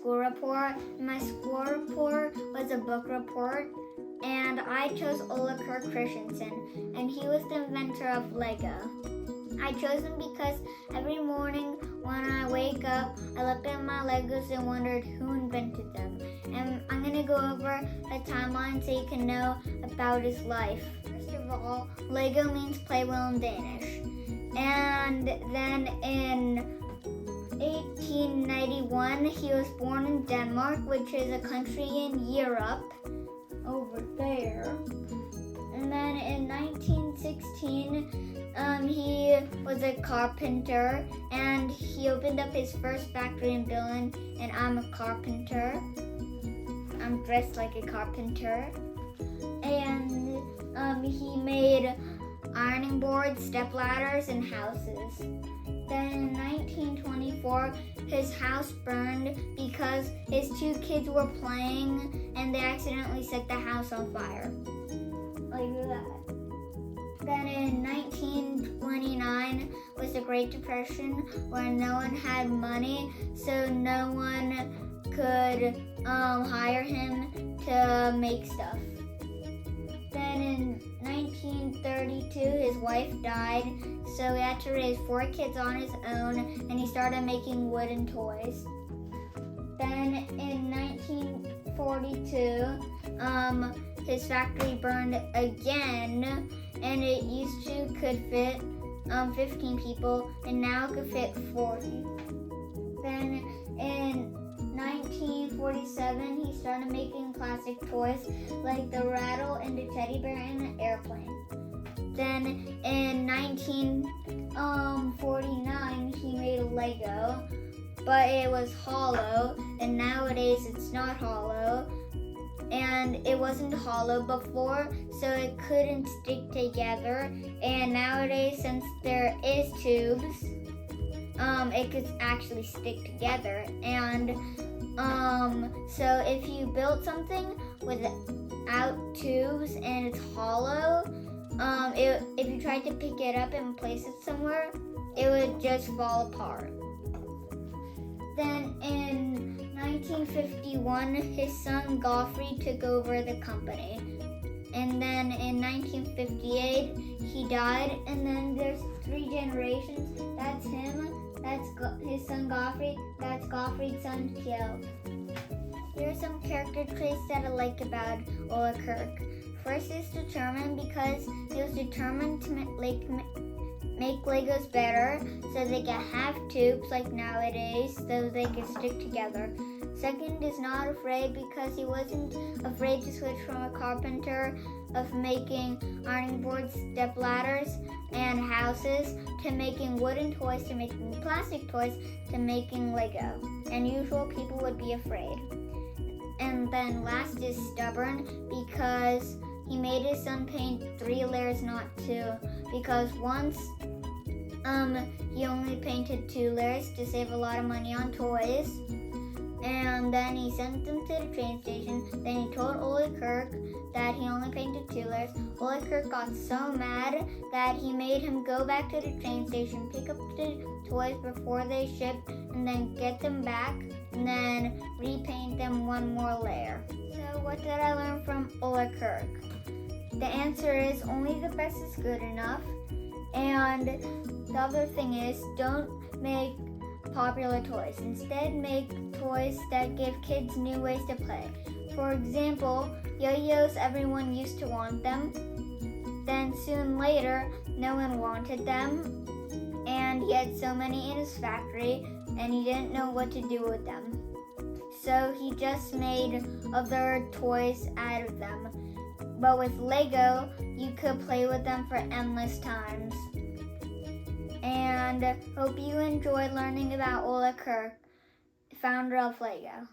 school report. My school report was a book report, and I chose Ole Kirk Christiansen, and he was the inventor of Lego. I chose him because every morning when I wake up, I looked at my Legos and wondered who invented them. And I'm going to go over a timeline so you can know about his life. First of all, Lego means play well in Danish. And then in 1891, he was born in Denmark, which is a country in Europe, over there. And then in 1916, he was a carpenter, and he opened up his first factory in Berlin, and I'm a carpenter. I'm dressed like a carpenter. And he made ironing boards, step ladders, and houses. Then in 1924, his house burned because his two kids were playing and they accidentally set the house on fire. Like that. Then in 1929 was the Great Depression, where no one had money, so no one could hire him to make stuff. Then in 1932, his wife died, so he had to raise 4 kids on his own, and he started making wooden toys. Then in 1942, his factory burned again, and it used to could fit 15 people, and now it could fit 40. Then in 1947, he started making plastic toys like the rattle and the teddy bear and the airplane. Then in 1949, he made a Lego, but it was hollow, and nowadays it's not hollow. And it wasn't hollow before, so it couldn't stick together. And nowadays, since there is tubes, it could actually stick together. And so if you build something without tubes and it's hollow, if you tried to pick it up and place it somewhere, it would just fall apart. Then in 1951, his son Gottfried took over the company. And then in 1958, he died. And then there's 3 generations. That's him, that's his son Gottfried, that's Gottfried's son Kjell. Here are some character traits that I like about Ole Kirk. First is determined, because he was determined to make Legos better so they can have tubes like nowadays so they can stick together. Second is not afraid, because he wasn't afraid to switch from a carpenter of making ironing boards, step ladders, and houses to making wooden toys, to making plastic toys, to making Lego. And usual people would be afraid. And then last is stubborn, because he made his son paint 3 layers, not 2, because once he only painted 2 layers to save a lot of money on toys. And then he sent them to the train station. Then he told Ole Kirk that he only painted 2 layers. Ole Kirk got so mad that he made him go back to the train station, pick up the toys before they shipped, and then get them back, and then repaint them 1 more layer. So what did I learn from Ole Kirk? The answer is only the best is good enough. And the other thing is, don't make popular toys. Instead, make toys that give kids new ways to play. For example, yo-yos, everyone used to want them. Then soon later, no one wanted them. And he had so many in his factory, and he didn't know what to do with them. So he just made other toys out of them. But with Lego, you could play with them for endless times. And hope you enjoyed learning about Ole Kirk, founder of Lego.